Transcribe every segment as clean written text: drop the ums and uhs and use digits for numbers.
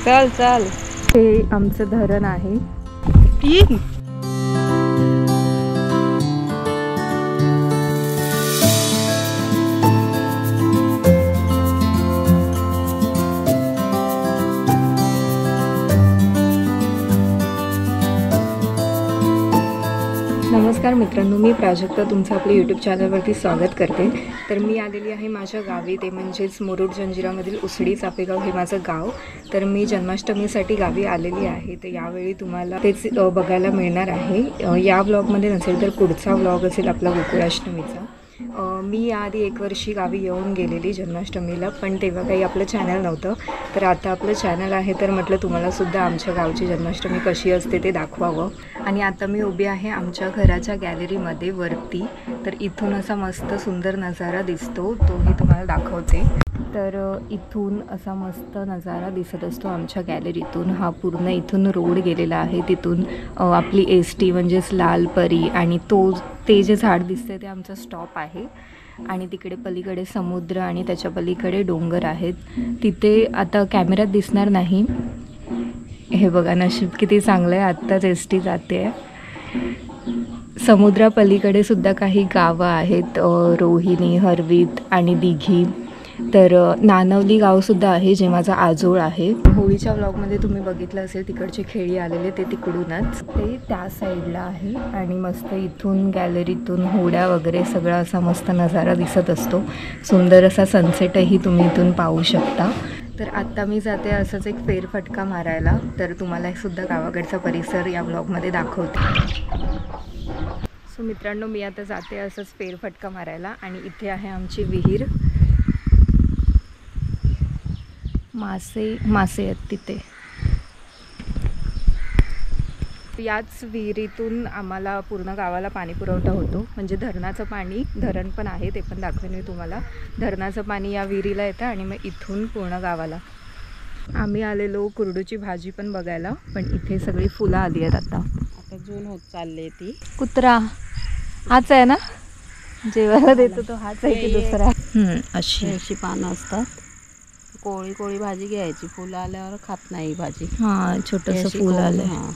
चल चल, हे आमचं धरण आहे. नमस्कार मित्रांनो, मी प्राजक्ता तुमचं आपल्या यूट्यूब चॅनलवरती स्वागत करते. तर मी आलेली आहे माझ्या गावी, ते म्हणजेच मुरुड जंजिरामधील उसडी चापेगाव हे माझं गाव. तर मी जन्माष्टमीसाठी गावी आलेली आहे. तर यावेळी तुम्हाला तेच बघायला मिळणार आहे. या व्लॉगमध्ये नसेल तर पुढचा व्लॉग असेल आपला गोकुळाष्टमीचा. मी याआधी 1 वर्षी गावी येऊन गेलेली जन्माष्टमीला, पण तेव्हा काही आपलं चॅनल नव्हतं. तर आता आपलं चॅनल आहे, तर म्हटलं तुम्हालासुद्धा आमच्या गावची जन्माष्टमी कशी असते ते दाखवावं. आणि आता मी उभी आहे आमच्या घराच्या गॅलरीमध्ये वरती. तर इथून असा मस्त सुंदर नजारा दिसतो, तोही तुम्हाला दाखवते. तर इथून असा मस्त नजारा दिसत असतो आमच्या गॅलरीतून. हा पूर्ण इथून रोड गेलेला आहे. तिथून आपली ST म्हणजेच लाल परी आणि ते जे झाड दिसते ते आमचा स्टॉप आहे. आणि तिकडे पलीकडे समुद्र आणि त्याच्या पलीकडे डोंगर आहेत. तिथे आता कॅमेऱ्यात दिसणार नाही. हे बघा, नशीब किती चांगलं आहे, आत्ताच ST जाते आहे. समुद्रापलीकडे सुद्धा काही गावं आहेत, रोहिणी, हरवीत आणि दिघी. तर नानवली गावसुद्धा आहे, जे माझा आजोळ आहे. होळीच्या व्लॉगमध्ये तुम्ही बघितलं असेल, तिकडचे खेळी आलेले ते तिकडूनच, ते त्या साईडला आहे. आणि मस्त इथून गॅलरीतून होड्या वगैरे सगळा असा मस्त नजारा दिसत असतो. सुंदर असा सनसेटही तुम्ही इथून पाहू शकता. तर आत्ता मी जाते असंच एक फेरफटका मारायला. तर तुम्हाला सुद्धा गावाकडचा परिसर या व्लॉगमध्ये दाखवते. सो मित्रांनो, मी आता जाते असंच फेरफटका मारायला. आणि इथे आहे आमची विहीर. मासे आहेत तिथे. याच विहिरीतून आम्हाला पूर्ण गावाला पाणी पुरवठा होतो. म्हणजे धरणाचं पाणी, धरण पण आहे, ते पण दाखवेन मी तुम्हाला. धरणाचं पाणी या विहिरीला येतं आणि मग इथून पूर्ण गावाला. आम्ही आलेलो कुरडूची भाजी पण बघायला, पण इथे सगळी फुलं आली आहेत. आता जून होत चालली ती. कुत्रा हाच आहे ना, जेवायला देतो तो हाच आहे की दुसरा? अशी पानं असतात. कोळी कोळी भाजी घ्यायची, फुलं आल्यावर खात नाही भाजी. हां, छोटंसं फुल आलं. हां,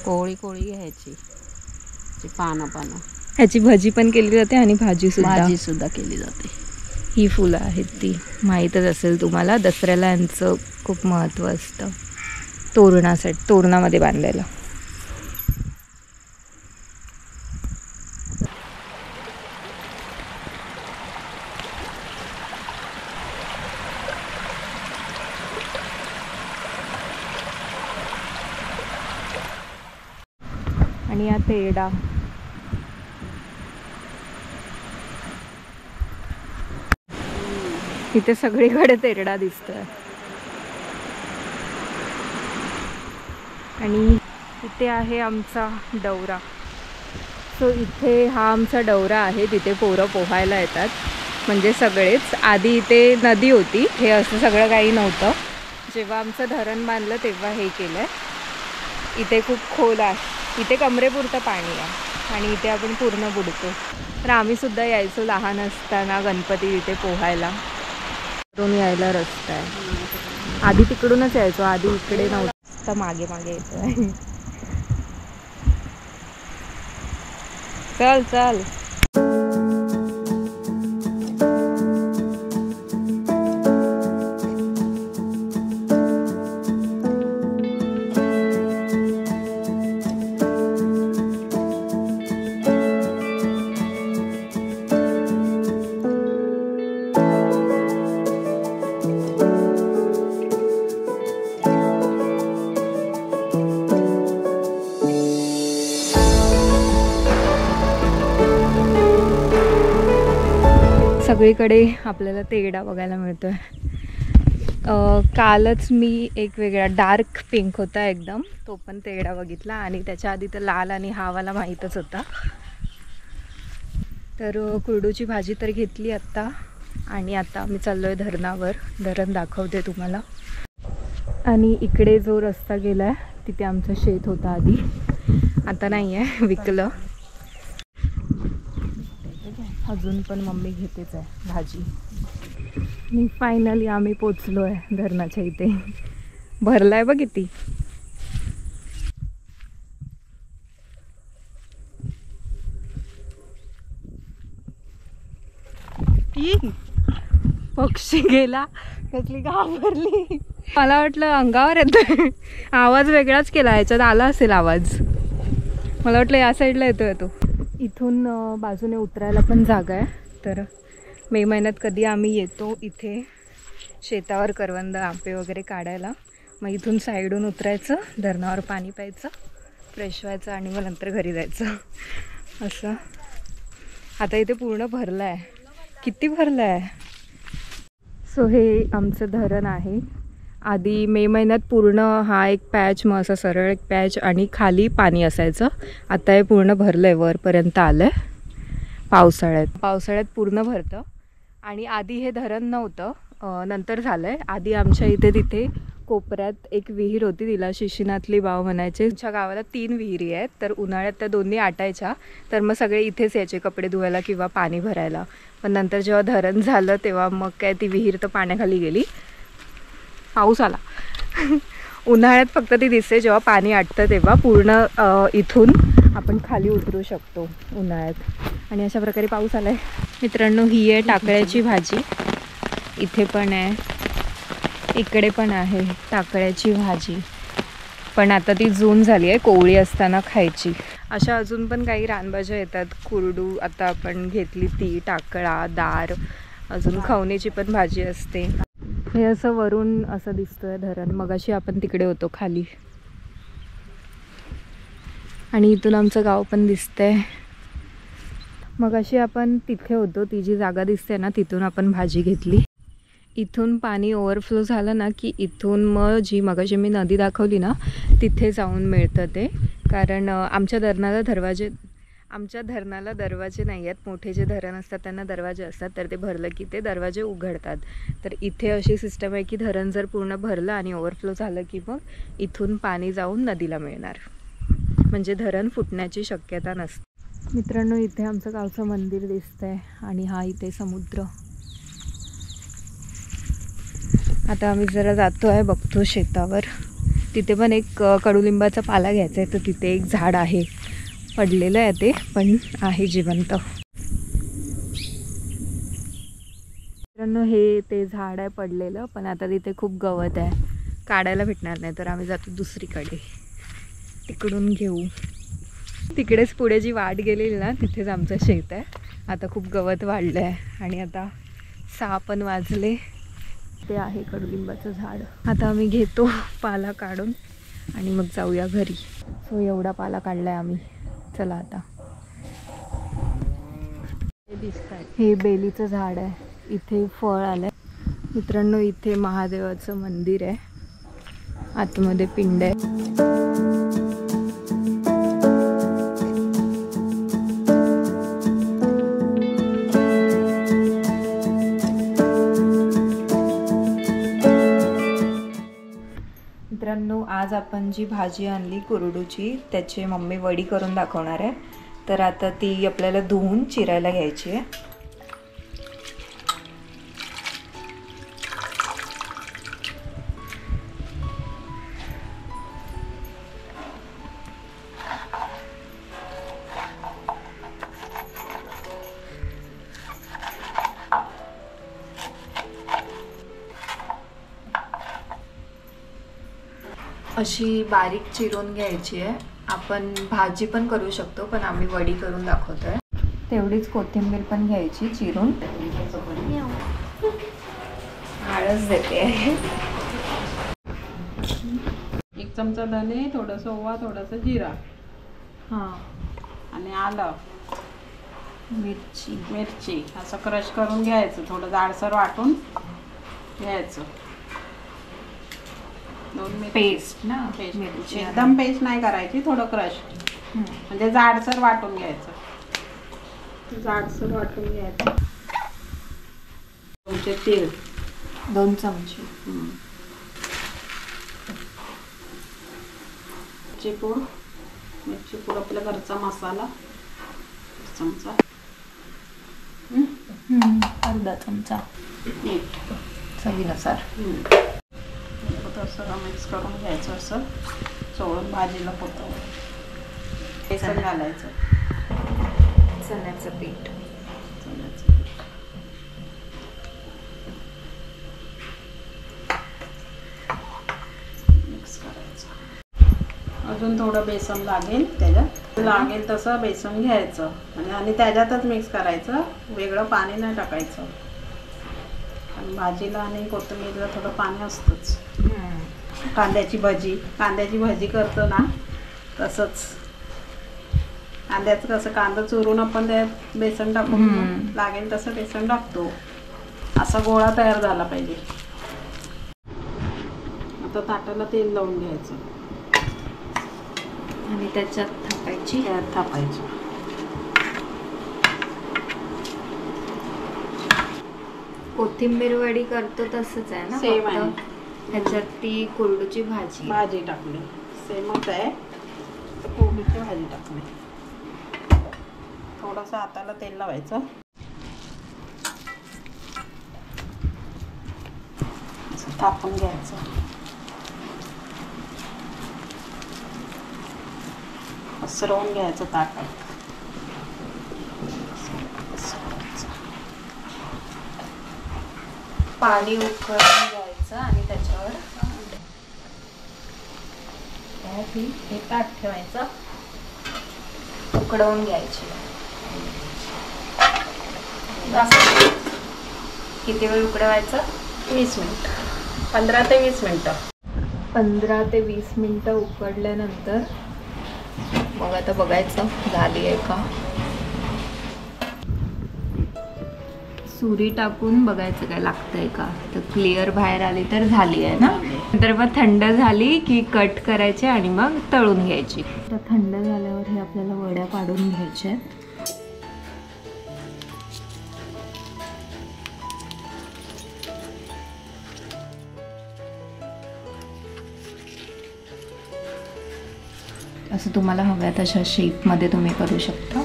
कोळी कोळी घ्यायची, पानं. ह्याची भजी पण केली जाते आणि भाजी सुद्धा केली जाते. ही फुलं आहेत ती माहीतच असेल तुम्हाला. दसऱ्याला यांचं खूप महत्त्व असतं, तोरणामध्ये बांधायला. आणि या तेरडा, इथे सगळीकडे तेरडा दिसतोय. आणि इथे आहे आमचा डवरा. सो इथे हा आमचा डवरा आहे. तिथे पोरं पोहायला येतात, म्हणजे सगळेच. आधी इथे नदी होती, हे असं सगळं काही नव्हतं. जेव्हा आमचं धरण बांधलं तेव्हा हे केलं आहे. इथे खूप खोल आहे, इथे कमरेपुरतं पाणी आहे आणि इथे आपण पूर्ण बुडतो. तर आम्ही सुद्धा यायचो लहान असताना गणपती इथे पोहायला. तिकडून यायला रस्ता आहे. आधी तिकडूनच यायचो, आधी इकडे नव्हतं, मागे येतो. चल चल. सगळीकडे आपल्याला तेरडा बघायला मिळतोय. कालच मी एक वेगळा डार्क पिंक होता एकदम, तो पण तेरडा बघितला. आणि त्याच्या आधी तर लाल आणि हा वाला माहीतच होता. तर कुरडूची भाजी तर घेतली आत्ता. आणि आता आम्ही चाललो आहे धरणावर. धरण दाखवते तुम्हाला. आणि इकडे जो रस्ता गेला आहे तिथे आमचं शेत होतं आधी, आता नाही आहे, विकलं. अजून पण मम्मी घेतेच आहे भाजी. आणि फायनली आम्ही पोचलो आहे धरणाच्या इथे. भरलाय बघ किती. पक्षी गेला, कसली घाबरली. मला वाटलं अंगावर येतोय. आवाज वेगळाच केला, ह्याच्यात आला असेल आवाज. मला वाटलं या साईडला येतोय तो. इथून बाजूने उतरायला पण जागा आहे. तर मे महिन्यात कधी आम्ही येतो इथे शेतावर करवंद आंबे वगैरे काढायला. मग इथून साईडून उतरायचं, धरणावर पाणी प्यायचं, फ्रेश व्हायचं आणि मग नंतर घरी जायचं असं. आता इथे पूर्ण भरलं आहे. किती भरलं आहे. सो हे आमचं धरण आहे. आधी मे महिन्यात पूर्ण हा एक पॅच, मग असा सरळ एक पॅच आणि खाली पाणी असायचं. आता हे पूर्ण भरलं आहे, वरपर्यंत आलं आहे पावसाळ्यात पूर्ण भरतं. आणि आधी हे धरण नव्हतं, नंतर झालं आहे. आधी आमच्या इथे तिथे कोपऱ्यात एक विहीर होती, तिला शिशीनाथली बाव म्हणायचे. आमच्या गावाला 3 विहिरी आहेत. तर उन्हाळ्यात त्या दोन्ही आटायच्या, तर मग सगळे इथेच यायचे कपडे धुवायला किंवा पाणी भरायला. पण नंतर जेव्हा धरण झालं तेव्हा मग काय ती विहीर तर पाण्याखाली गेली. पाऊस आला. उन्हाळ्यात फक्त ती दिसते, जेव्हा पाणी आटतं तेव्हा पूर्ण इथून आपण खाली उतरू शकतो उन्हाळ्यात. आणि अशा प्रकारे पाऊस आला आहे. मित्रांनो, ही आहे टाकळ्याची भाजी. इथे पण आहे, इकडे पण आहे टाकळ्याची भाजी. पण आता ती जून झाली आहे, कोवळी असताना खायची. अशा अजून पण काही रानभाज्या येतात. कुरडू आता आपण घेतली ती, टाकळा, दार, अजून खवणीची पण भाजी असते. हे असं वरून असं दिसतोय धरण. मगाशी आपण तिकडे होतो खाली. आणि इथून आमचं गाव पण दिसतंय. मगाशी आपण तिथे होतो, ती जी जागा दिसते ना, तिथून आपण भाजी घेतली. इथून पाणी ओव्हरफ्लो झालं ना की इथून मग जी मगाशी मी नदी दाखवली ना तिथे जाऊन मिळतं ते. कारण आमच्या धरणाला दरवाजे नाही आहेत. मोठे जे धरण असतात त्यांना दरवाजे असतात, तर ते भरलं की ते दरवाजे उघडतात. तर इथे अशी सिस्टम आहे की धरण जर पूर्ण भरलं आणि ओव्हरफ्लो झालं की मग इथून पाणी जाऊन नदीला मिळणार, म्हणजे धरण फुटण्याची शक्यता नसते. मित्रांनो, इथे आमचं गावचं मंदिर दिसतंय आणि हा इथे समुद्र. आता आम्ही जरा जातो आहे, बघतो शेतावर. तिथे पण एक कडुलिंबाचा पाला घ्यायचा आहे, तर तिथे एक झाड आहे, पडलेलं आहे ते, पण आहे जिवंत. मित्रांनो, हे ते झाड आहे पडलेलं, पण आता तिथे खूप गवत आहे, काढायला भेटणार नाही. तर आम्ही जातो दुसरीकडे, तिकडून घेऊ. तिकडेच पुढे जी वाट गेलेली ना तिथेच आमचं शेत आहे. आता खूप गवत वाढलं आहे आणि आता 6 पण वाजले. ते आहे कडुलिंबाचं झाड. आता आम्ही घेतो पाला काढून आणि मग जाऊया घरी. सो एवढा पाला काढलाय आम्ही. चला आता. हे बेलीचं झाड आहे, इथे फळ आलंय. मित्रांनो, इथे महादेवाचं मंदिर आहे, आतमध्ये पिंड आहे. मित्रांनो, आज आपण जी भाजी आणली कुरडूची, त्याची मम्मी वडी करून दाखवणार आहे. तर आता ती आपल्याला धुवून चिरायला घ्यायची आहे. अशी बारीक चिरून घ्यायची आहे. आपण भाजी पण करू शकतो, पण आम्ही वडी करून दाखवतोय. तेवढीच कोथिंबीर पण घ्यायची चिरून. आळस देते. 1 चमचा धने, थोडंसं ओवा, थोडंसं जिरा, हां, आणि आलं, मिरची असं क्रश करून घ्यायचं. थोडं जाडसर वाटून घ्यायचं. 2 मिरची पेस्ट ना, पेस्ट. मिरची एकदम पेस्ट नाही करायची, थोडं क्रश, म्हणजे जाडसर वाटून घ्यायचं. चमचे तेल, 2 चमचे. मिरची पूड आपला घरचा मसाला चमचा, अर्धा चमचा मीठ चवीनुसार. सगळं मिक्स करून घ्यायचं, असं चोळून भाजीला होतं. बेसन घालायचं, चण्याचं पीठ. चण्याचं पीठ. मिक्स करायचं. अजून थोडं बेसन लागेल, त्याच्यात लागेल तसं बेसन घ्यायचं आणि त्याच्यातच मिक्स करायचं. वेगळं पाणी नाही टाकायचं. आणि भाजीला आणि कोथिंबीरला थोडं पाणी असतंच. कांद्याची भाजी करतो ना तसंच. कांद्याचं कसं कांदा चुरून आपण त्यात बेसन टाकून लागेल तसं बेसन टाकतो. असा गोळा तयार झाला पाहिजे. आता ताटाला तेल लावून घ्यायचं आणि त्याच्यात थापायची. कोथिंबीर वडी करतो तसंच आहे ना? सेम आहे. ह्याच्यात ती कोरडूची भाजी टाकली. सेमच आहे. कोबीची भाजी टाकली. थोडंसं हाताला तेल लावायचं. थापून घ्यायचं. पसरवून घ्यायचं ताटात. पाणी उकळून घ्यायचं आणि त्याच्यावर हे ताट ठेवायचं. उकडवून घ्यायची. किती वेळ उकडवायचं? 20 मिनिट. 15 ते 20 मिनिटं. 15 ते 20 मिनिटं उकडल्यानंतर मग आता बघायचं झाली आहे का. सुरी टाकून बघायचं काय लागतंय का. तर क्लिअर बाहेर आली तर झाली आहे ना. नंतर मग थंड झाली की कट करायचे आणि मग तळून घ्यायची. तर थंड झाल्यावर हे आपल्याला वड्या पाडून घ्यायच्या आहेत. असं तुम्हाला हव्या तशा शेपमध्ये तुम्ही करू शकता.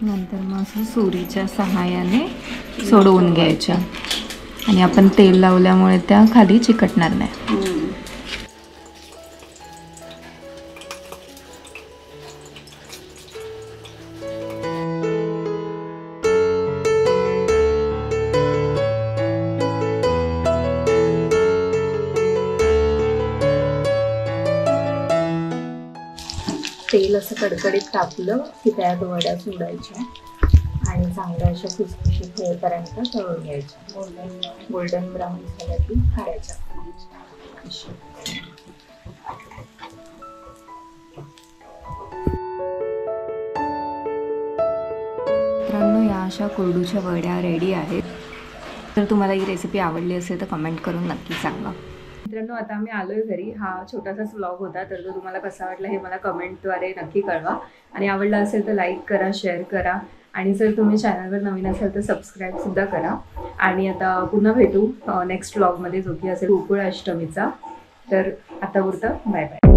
नंतर मग असं सुरीच्या सहाय्याने सोडवून घ्यायच्या आणि आपण तेल लावल्यामुळे त्या खाली चिकटणार नाही. तेल असं कडकडीत टाकलं की त्यात वड्या सोडायच्या आणि चांगल्या अशा खुसखुशीत होईपर्यंत तळून घ्यायच्या. गोल्डन ब्राऊन झाल्या की काढायच्या. मित्रांनो, या अशा कोरडूच्या वड्या रेडी आहेत. जर तुम्हाला ही रेसिपी आवडली असेल तर कमेंट करून नक्की सांगा. मित्रांनो, आता आम्ही आलोय घरी. हा छोटासाच व्लॉग होता, तर तो तुम्हाला कसा वाटला हे मला कमेंटद्वारे नक्की कळवा. आणि आवडला असेल तर लाईक करा, शेअर करा आणि जर तुम्ही चॅनलवर नवीन असाल तर सबस्क्राईबसुद्धा करा. आणि आता पुन्हा भेटू नेक्स्ट व्लॉगमध्ये, जो की असेल गोकुळ अष्टमीचा. तर आता पुरतं बाय बाय.